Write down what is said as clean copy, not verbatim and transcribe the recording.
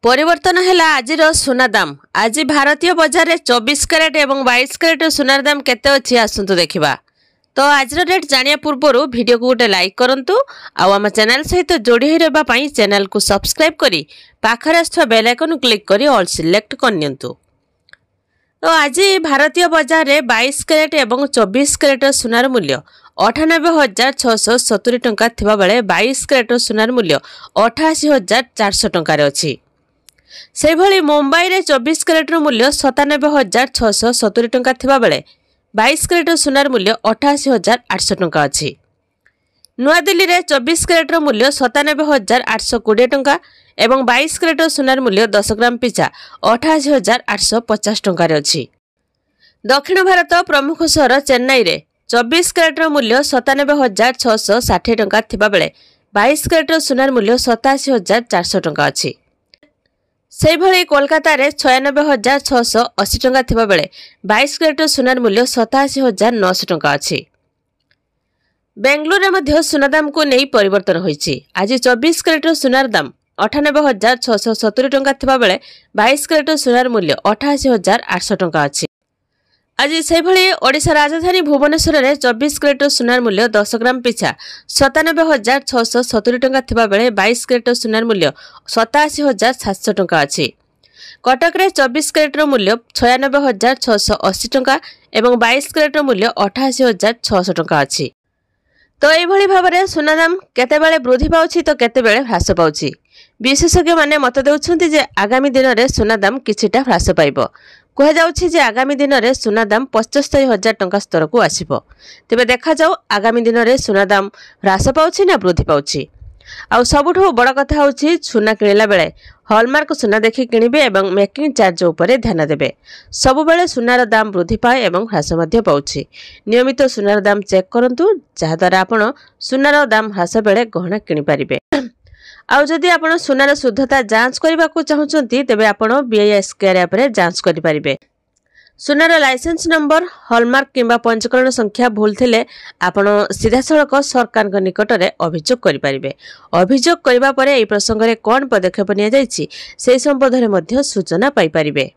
परिवर्तन है आज सुना दाम। आज भारतीय बजार में 24 कैरेट और 22 कैरेट सुनार दाम केते अच्छी आसतु देखा। तो आज रेट जानिया पूर्व वीडियो को गोटे लाइक करंतु आम चैनल सहित जोड़ी रही चैनल को सब्सक्राइब करी पाखर आसुवा बेल आइकन क्लिक करी ऑल सिलेक्ट करनियंतु। तो आज भारतीय बजार में 22 कैरेट और 24 कैरेट सुनार मूल्य 98,670 टंका थिबा बेले 22 कैरेट सुनार मूल्य 88,400 टंकार अछि। से भली मुंबई रे 24 कैरेट मूल्य 97,670 टंका थिबा बेले 22 कैरेट सुनार मूल्य 88,800 टंका अछि। नुआ दिल्ली रे 24 कैरेट मूल्य 97,820 टंका एवं 22 कैरेट सुनार मूल्य 10 ग्राम पिछा 88,850 टंका रे अछि। दक्षिण भारत प्रमुख सहर चेन्नई रे 24 कैरेट मूल्य 97,660 टंका थिबा बेले 22 कैरेट सुनार मूल्य 87,400 टंका अछि। से भली कोलकाता रे 96,680 टंका थिबा बेले 22 कैरेट सुनार मूल्य 87,900 टंका अछि। बेंगलुरु रे मध्य सुना दाम को नहीं परिवर्तन होईछि। आज 24 कैरेट सुनार दाम 98,670 टंका थिबा बेले 22 कैरेट सुनार मूल्य 88,800 टंका अछि। आज से भली ओडिशा राजधानी भुवनेश्वर रे 24 कैरेट सुनार मूल्य 10 ग्राम पिछा 97,670 टंका थिबा बेले 22 कैरेट सुनार मूल्य 87,700 टंका अछि। कटक रे 24 कैरेट मूल्य 96,680 टंका एवं 22 कैरेट मूल्य 88,600 टंका अछि। तो एभली भाबरे सुना दाम केतेबेले वृद्धि पाउछि तो केतेबेले ह्रास पाउछि। विशेषज्ञ माने मत देउछन्ति जे आगामी दिन रे सुना दाम किछिटा ह्रास पाइबो। कह जाउछि जे आगामी दिन रे सुना दाम 75,000 टंका स्तर को आसीबो। तेबे देखा जाऊ आगामी दिन रे सुना दाम ह्रास पाउछि ना वृद्धि पाउछि। आ सबुठो बड़ कथा होछि सुना किणिला बेले हॉलमार्क सुना देखि किणिबे एवं मेकिंग चार्ज उपरे ध्यान देबे। सब बेले सुनार दाम वृद्धि पाए एवं ह्रास मध्य पाउछि। नियमित सुनार दाम चेक करंतु जहा द्वारा आपण सुनार दाम ह्रास बेले गहना किनि पारिबे। आउ जदि आपण सुनार शुद्धता जांच करबा को चाहुचंती तेबे आपण बीआईएस केयर ऐप रे जांच करि पारिबे। सुनार लाइसेंस नंबर हॉलमार्क किंबा पंजीकरण संख्या भूल थिले आपण सीधा सड़क सरकार निकट रे अभियोग करि पारिबे। अभियोग करबा परे एई प्रसंग रे कोन पदक्षेप निया जायछि सेहि संबंध रे मध्य सूचना पाई पारिबे।